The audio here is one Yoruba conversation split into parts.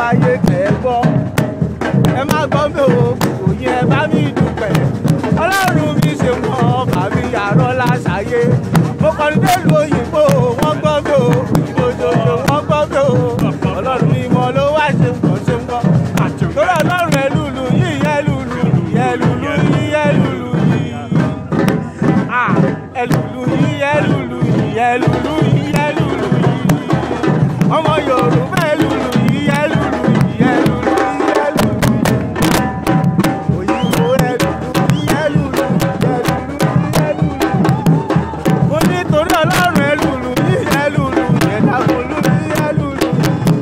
ayé kẹ́gbọ́ ẹ má gbọ́ mi o òyìn ẹ bá mi dúpẹ́ ọlọ́run mi ṣe wọ́n bàbí àárọ̀ láṣàyé mo kọrin délùú òyìnbó wọ́n gbọ́ mi o ìdòdòdò wọ́n gbọ́ mi o ọlọ́run mi mọ ló wá ṣe wọ́n ṣe ń gbọ́ torí ọlọ́run ẹ lùlù yìí ẹ lùlù yìí ẹ lùlù yìí ẹ lùlù yìí ẹ lùlù yìí ẹ lùlù yìí ẹ lùlù yìí ẹ lùlù yìí ọmọ Yorùbá ẹ lùlù yìí ẹ lùlù yìí ẹ lùlù yìí ẹ lùlù yìí òyìnbó ẹ lùlù yìí ẹ lùlù yìí ẹ lùlù yìí ẹ lùlù yìí mo ní torí ọlọ́run ẹ lùlù yìí ẹ lùlù yìí ẹ dàgbò lùlù yìí ẹ lùlù yìí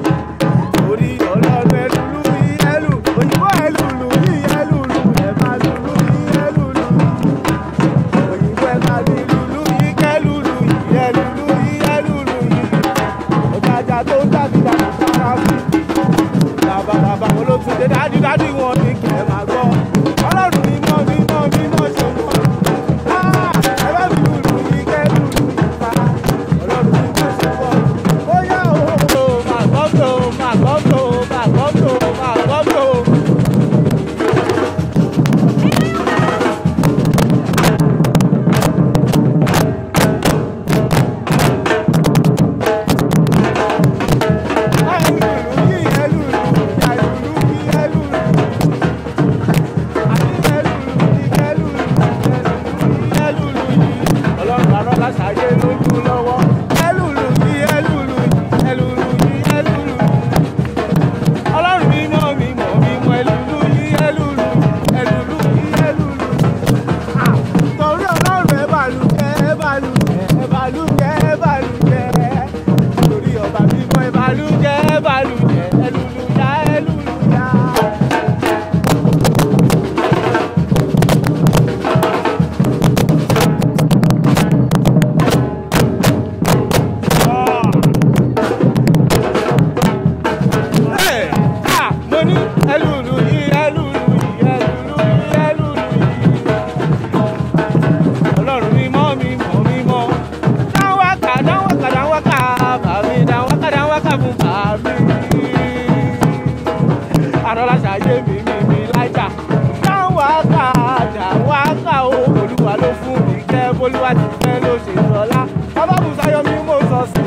torí ọlọ́run ẹ lùlù yìí ẹ lùlù òyìnbó ẹ lùlù yìí ẹ lùlù ẹ má lùlù yìí ẹ lùlù òyìnbó ẹ má lùlù yìí kẹ lùlù yìí ẹ lùlù yìí ẹ lùlù yìí ọ̀jájá tó dàbí dàbí sára fún bàbá wọn ló tún dé dájú wọn ní kẹ́ ẹ máa gbọ́ ọlọ́run mímọ́ mímọ́ mímọ́ ṣe wọ́n ẹ bá mi lùlù yìí kẹ́ lùlù yìí pa ọlọ́run mímọ́ ṣe wọ́n ó yá o máa gbọ́ mi o máa gbọ́ mi o máa gbọ́ mi o máa gbọ́ mi o. Olúwa ti fẹ́ ló ṣe sọ́lá bàbá Bùsáyọ̀ mi mo sọ sí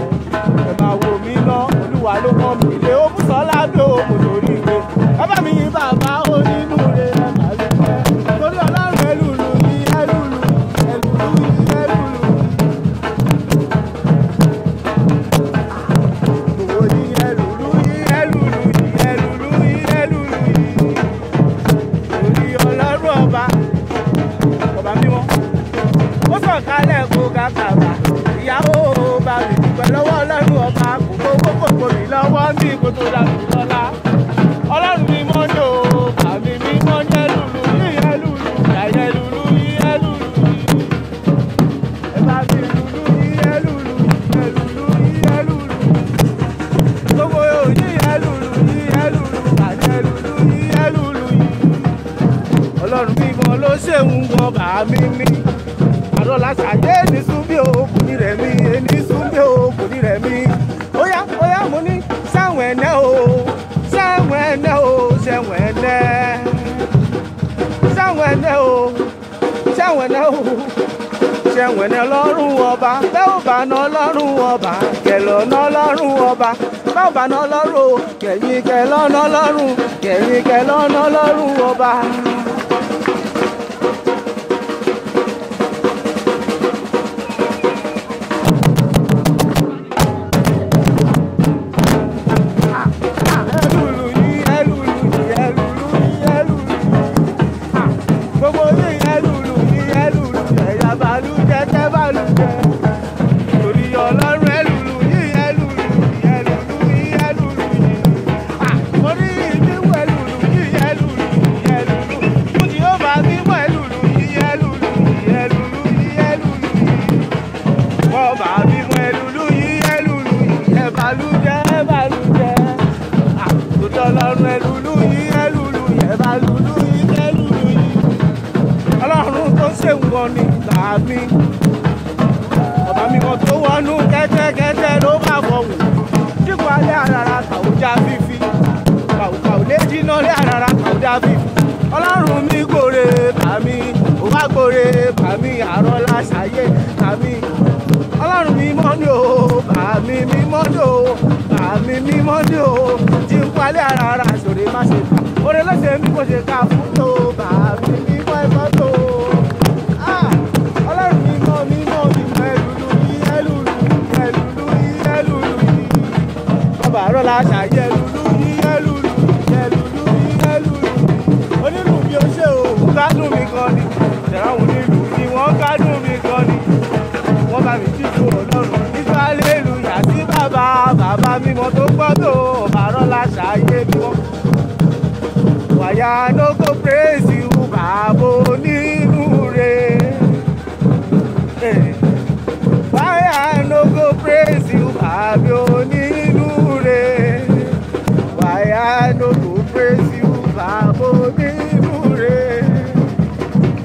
ẹ máa wò mí lọ Olúwa ló kọ́ mi ilé ó Bùsọ́lá bí ó kò lórí ìwé bàbá mi yín bàbá onínú rẹ̀ ẹ máa lè fẹ́ torí ọlọ́run ẹ lùlù yìí ẹ lùlù ẹ lùlù yìí ẹ lùlù gbogbo yìí ẹ lùlù yìí ẹ lùlù yìí ẹ lùlù yìí ẹ lùlù yìí torí ọlọ́run ọba mímọ́ ó sọ̀kalẹ̀ kó gàkàbà ìyàwó bá mi dúpẹ́ lọ́wọ́ ọlọ́run ọba kòkòkò mi lọ́wọ́ bí kò tó dàbí lọ́la ọlọ́run mímọ́ ní o bàmí mímọ́ ní ẹlùlù yìí ẹlùlù yàyẹ lùlù yìí ẹlùlù yìí ẹ bá mi lùlù yìí ẹlùlù ẹlùlù yìí ẹlùlù gbogbo yìí ẹlùlù yìí ẹlùlù àti ẹlùlù yìí ẹlùlù yìí ọlọ́run mímọ́ ló ṣèwọ̀n gan bàmí mi. Àrọ̀lá ṣàyé ní súnbí o kò ní rẹ̀ mí ní súnbí o kò ní rẹ̀ mí. Óyá mo ní sáwọn ẹ̀nẹ́ o sáwọn ẹ̀nẹ́ o sáwọn ẹ̀nẹ́ sáwọn ẹ̀nẹ́ o sáwọn ẹ̀nẹ́ o sáwọn ẹ̀nẹ́ ọlọ́run ọba bẹ́ẹ̀ ò bá ná ọlọ́run ọba kẹlọ́ ná ọlọ́run ọba bẹ́ẹ̀ ò bá ná ọlọ́run o kẹ̀yìn kẹlọ́ ná ọlọ́run kẹ̀yìn kẹlọ́ ná ọlọ́run ọba. Ọba mímọ́ tó wọnú kẹ́tẹ́kẹ́tẹ́ ló bá fọ̀hún dípò alẹ́ àràrà tàwùjá fífi o bàmí mímọ́ ni o bàmí mímọ́ ni o jí ń palẹ̀ ara ṣòro má ṣe oore ló ṣe mí kò ṣe ká fún tó bàmí mímọ́ ẹ̀fọ́ tó ọlọ́run mímọ́ mímọ́ mímọ́ ẹlùlù ẹlùlù ọba àrọ́lá ṣàyẹ ẹlùlù ẹlùlù onílù bí ó ṣe o gbádùn mi gan ni ìṣẹ̀ráwọ̀ onílù ni wọ́n gbádùn mi gan ni wọ́n bá mi jíjú ọlọ́run nígbà lẹ́lu yà sí bàbá mímọ́ tó gbọ́dọ̀ ọba àrọ́lá ṣàyẹ mímọ́ wàyà no go praise you bàbá onínú rẹ̀ wàyà no go praise you bàbá onínú rẹ̀ wàyà no go praise you bàbá onínú rẹ̀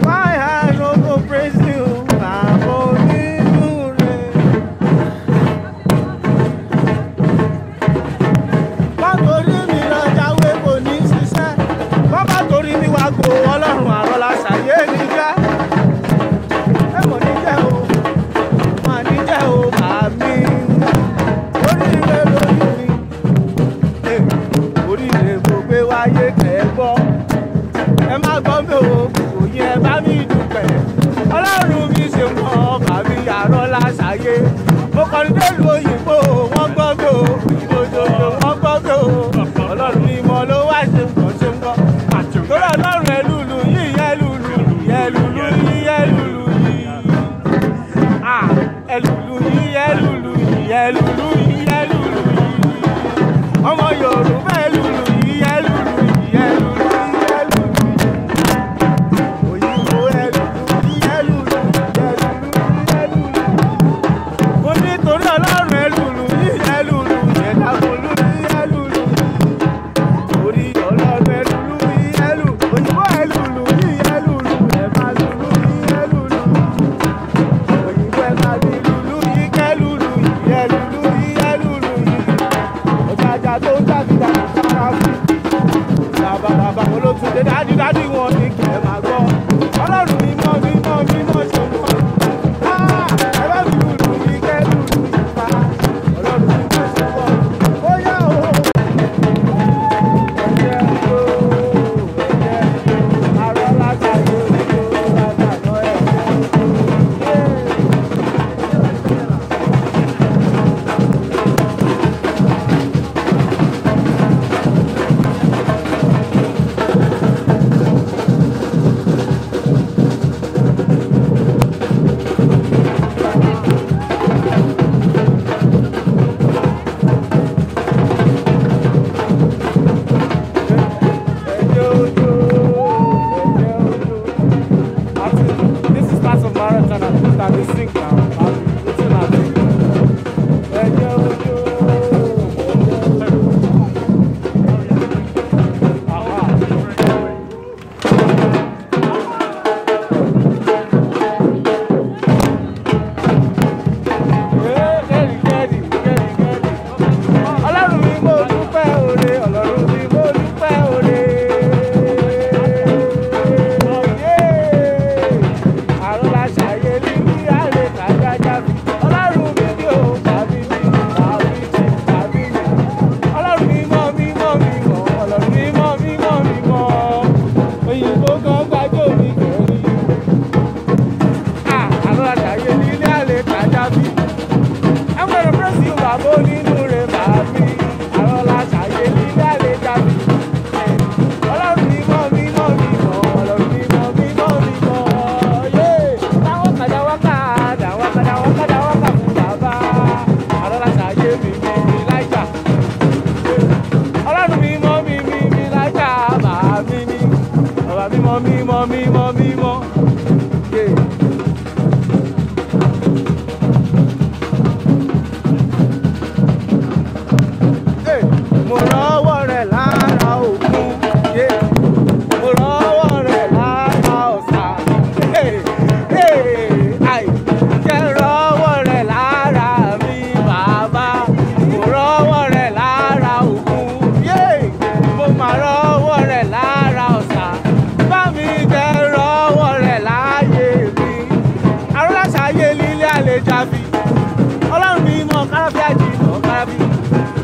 wàyà no go praise you bàbá onínú rẹ̀. wọ́n torí mi lọ jáwé kò ní ṣiṣẹ́ wọ́n bá torí mi wá gò ọlọ́run àrọ́lá ṣàyé mi já ẹ mọ̀ ní jẹ́ o mà ní jẹ́ o màmí oríire lórí mi oríire mo gbé wáyé kẹ́ ẹ gbọ́ ẹ má gbọ́ mi o òyìn ẹ bá mi dúpẹ́ ọlọ́run mi ṣe mọ́ bàbí àrọ́lá ṣàyé mo kàn ní délùú òyìnbó wọ́n gbọ́ mi o òjòjò wọ́n gbọ́ mi o ọlọ́run mi mọ́ ló wá ṣe ń kọ́ ṣe ń kọ́ torí ọlọ́run ẹlùlù yìí ẹlùlù yìí ẹlùlù yìí ẹlùlù yìí ẹlùlù yìí ẹlùlù yìí ẹlùlù yìí ẹlùlù yìí ọmọ Yorùbá ẹlùlù yìí ẹlùlù yìí ẹlùlù yìí ẹlùlù yìí òyìnbó ẹlùlù yìí ẹlùlù yìí ẹlùlù yìí mo ní torí ọlọ́run ẹlùlù yìí ẹlùlù yìí ẹ̀dàkùnlù yìí ẹlùlù yìí torí ọlọ́run ẹlùlù yìí ẹlùlù òyìnbó ẹlùlù yìí ẹlùlù ẹ̀fà lùlù yìí ẹlùlù òyìnbó ẹ̀fà lùlù yìí kẹlùlù yìí ẹlùlù yìí ẹlùlù yìí ọ̀jàjà tó ń tàbíjà sára fún bàbá olótùdé dájúdájú wọn ní kẹ́ ẹ máa gbọ́ ọlọ́run mímọ́ mímọ́ mímọ́ ṣe mọ́ ẹ bá mi lùlù yìí kẹlùlù yìí pa ọlọ́run mímọ́ ṣe mọ́ ó yá o.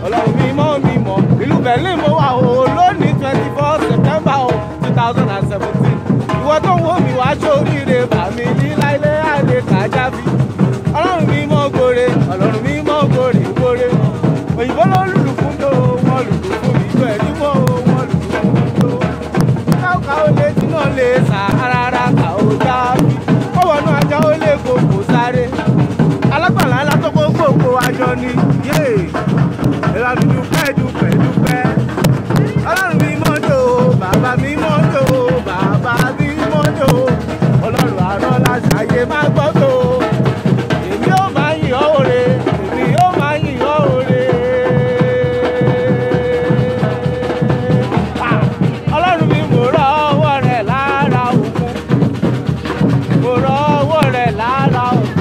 ọlọ́run mímọ́ mímọ́ ìlú Berlin mo wà o lónìí 24 September 2017 ìwọ tó ń wò mí wá sóríire bàmí ní láìlé àlè kájábí ọlọ́run mímọ́ gore ọlọ́run mímọ́ gore gore òyìnbó ló lùlù fún mi o wọ́n lùlù fún mi ìlú ẹ̀rí mọ́ o wọ́n lùlù fún mi o káwọ́ká ó lé tí náà lè sà rárá ká ó jábí ó wọnú ajá ó lè kókó sáré alágbàlá ńlá tó gbogbo àjọ ni yéè ẹ̀rọ dúpẹ́ dúpẹ́ dúpẹ́ ọlọ́run mi mọ́jọ́ bàbá mi mọ́jọ́ bàbá mi mọ́jọ́ ọlọ́run àrọ́ láṣàyè má gbọ́dọ̀ èmi ó máa yìn ọ́ òre èmi ó máa yìn ọ́ òre ọlọ́run mi mo rọ́ ọwọ́ rẹ̀ lára òkun mo rọ́ ọwọ́ rẹ̀ lára òkun.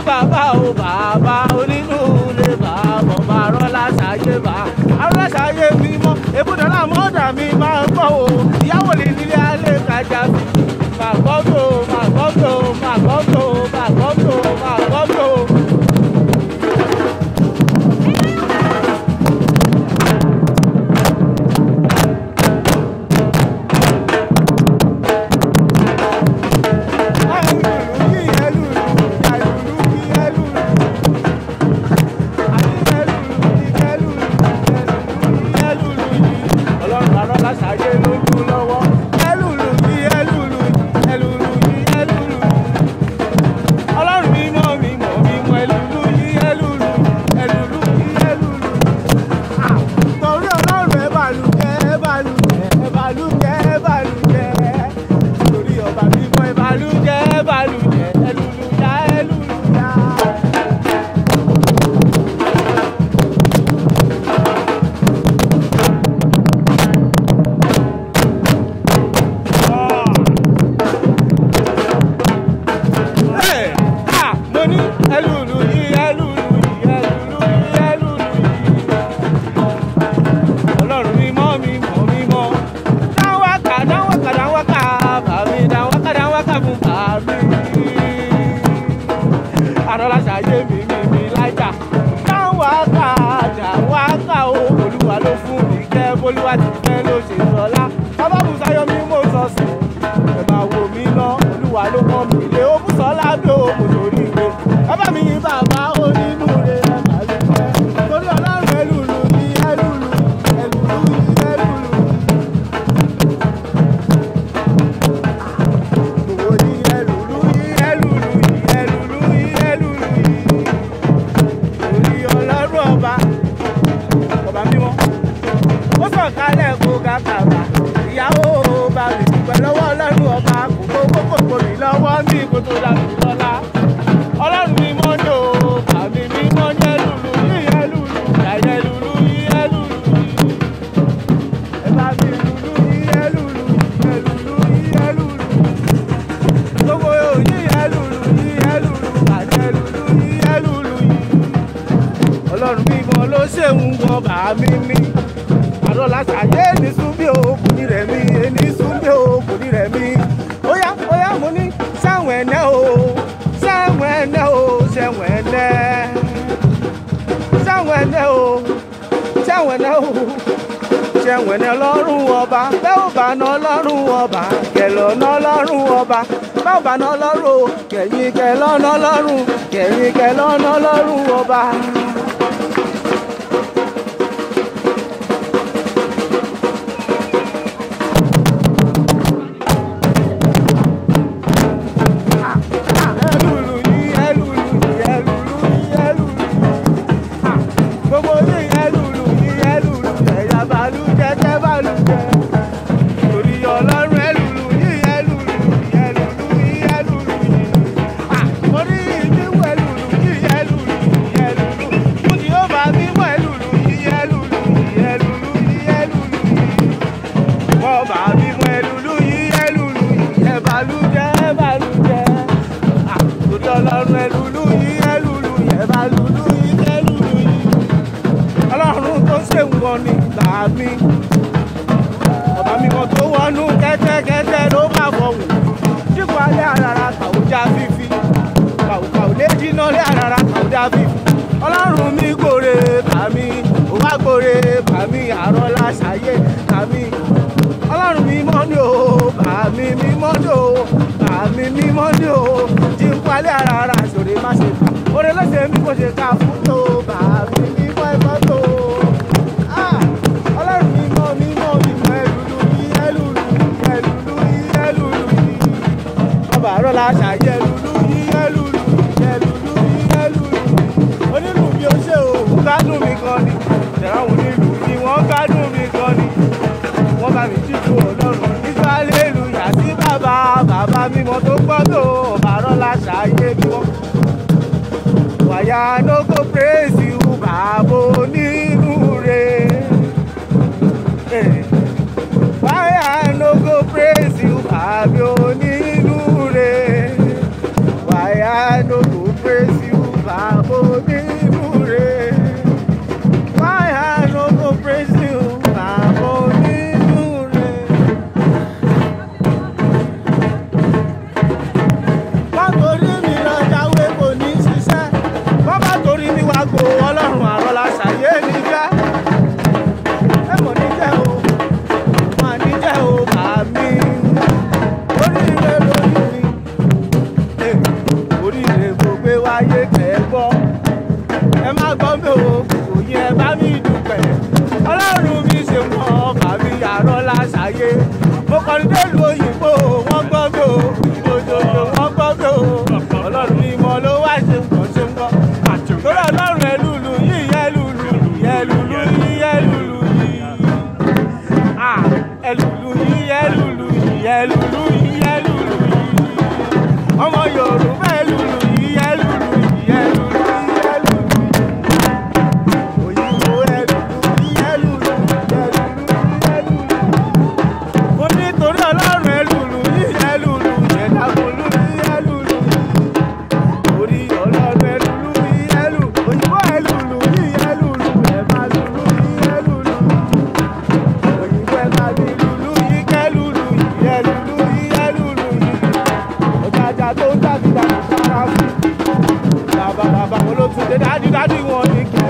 Bàbá o bàbá onínúure bàbá ọba arọ́láṣayé bá arọ́láṣayé mímọ́ ebúdọ́lá mọ́dà mi máa ń gbọ́ o ìyàwó lè nílé alẹ́ kájà mi máa gbọ́ tó máa gbọ́ tó máa gbọ́ tó máa gbọ́ tó máa gbọ́ tó. Arọ́láṣayé mi lájà dáwàkà o olúwa ló fún mi kẹ́ bólúwa ti fẹ́ ló ṣe sọlá bàbá Bùsáyọ̀ mi mo sọ sí ẹ máa wò mí lọ olúwa ló kọ́ mi lé ó Bùsọ́lá bí o kò sórí ire bàbá mi yín bàbá onínúure ẹ máa lè fẹ́ torí ọlọ́run ẹlùlù yí ẹlùlù ẹlùlù yí ẹlùlù. Gbogbo yí ẹlùlù yí ẹlùlù yí ẹlùlù yí ẹlùlù yí torí ọlọ́run ọba mímọ́ ó sọ̀kalẹ̀ kó gàkàbà ìyàwó bá mi dúpẹ́ lọ́wọ́ ọlọ́run ọba kòkó mi lọ́wọ́ mi kó tó dàbí lọ́lá ọlọ́run mímọ́ ní o bàmí mímọ́ ní ẹlùlù yí ẹlùlù yàyẹ ẹlùlù yí ẹlùlù yí ẹ bá mi ẹlùlù yí ẹlùlù ẹlùlù yí ẹlùlù gbogbo yí ẹlùlù yí ẹlùlù àti ẹlùlù yí ẹlùlù yí ọlọ́run mímọ́ ló ṣeun wọn bàmí mi. Arọ́láṣayé ní súnbí o kò ní rẹ̀ mí ẹni súnbí o kò ní rẹ̀ mí óyá mo ní sáwọn ẹ̀nẹ́ o sáwọn ẹ̀nẹ́ o sáwọn ẹ̀nẹ́ sáwọn ẹ̀nẹ́ o sáwọn ẹ̀nẹ́ o sáwọn ẹ̀nẹ́ ọlọ́run ọba bẹ́ẹ̀ ò bá ná ọlọ́run ọba kẹlọ́ ná ọlọ́run ọba bẹ́ẹ̀ ò bá ná ọlọ́run o kẹ̀yìn kẹlọ́ ná ọlọ́run kẹ̀yìn kẹlọ́ ná ọlọ́run ọba. mi ọba mi kan tó wọnú kẹ́tẹ́kẹ́tẹ́ ló bá fọ̀hún jíkọ alẹ́ àràrà kàwọ́jà fífi kàwọ́ lé jiná lé àràrà kàwọ́jà fífi ọlọ́run mi gbòòrè bàmí òwá gbòòrè bàmí àrọ́lá ṣàyè bàmí ọlọ́run mi mọ́ ní o bàmí mímọ́ ní o bàmí mímọ́ ní o jíkọ alẹ́ àràrà ṣòro má ṣe oore lọ́sẹ̀ mi kò ṣe ká fún tó bàmí mímọ́ ẹ̀fọ́ tó ọlọ́run mímọ́ mímọ́ mímọ́ ẹlùlù ẹlùlù ọba àrọ́lá ṣàyè ẹlùlù onílù bí ó ṣe o gbádùn mi gan ni ìṣẹ̀ráwọn onílù ni wọ́n gbádùn mi gan ni wọ́n bá mi jíjú ọlọ́run nígbà lélu yà sí bàbá mímọ́ tó gbọ́dọ̀ ọba àrọ́lá ṣàyè mímọ́ wàyà no go praise you bàbá onínúure wàyà no go praise you bàbá onínúure wàyà no go praise you bàbá onínúure wàyà no go praise you bàbá onínúure. wọ́n torí mi lọ jáwé kò ní ṣiṣẹ́ wọ́n bá torí mi wá gò ọlọ́run àrọ́lá ṣàyè ní jẹ́ ẹ mọ̀ ní jẹ́ o mà ní jẹ́ o bàmí oríire lórí mi oríire mo gbé wáyé kẹ́gbọ́ ẹ má gbọ́ mi o kò yẹ bá mi dúpẹ́ ọlọ́run mi ṣe mọ́ bàmí àrọ́lá ṣàyè mo kọrin délùú òyìnbó wọ́n gbọ́ mi o ìdòdòdò wọ́n gbọ́ mi o ọlọ́run mi mọ́ ló wá ṣe nǹkan ṣe ń gbọ́ torí ọlọ́run ẹlùlù yìí ẹlùlù yìí ẹlùlù yìí ẹlùlù yìí ẹlùlù yìí ẹlùlù yìí ẹlùlù yìí ẹlùlù yìí ọmọ Yorùbá ẹlùlù yìí ẹlùlù yìí ẹlùlù yìí ẹlùlù yìí òyìnbó ẹlùlù yìí ẹlùlù yìí ẹlùlù yìí mo ní torí ọlọ́run ẹlùlù yìí ẹlùlù yìí ẹ̀dàkùnlù yìí ẹlùlù yìí torí ọlọ́run ẹlùlù yìí ẹlùlù òyìnbó ẹlùlù yìí ẹlùlù ẹ̀ma lùlù yìí ẹlùlù òyìnbó ẹ̀ma lùlù yìí kẹlùlù yìí ẹlùlù yìí ẹlùlù yìí ọ̀jàjà tó ń dàbí dàbí sára fún bàbá wọn ló tún dé dájú wọn ní kí.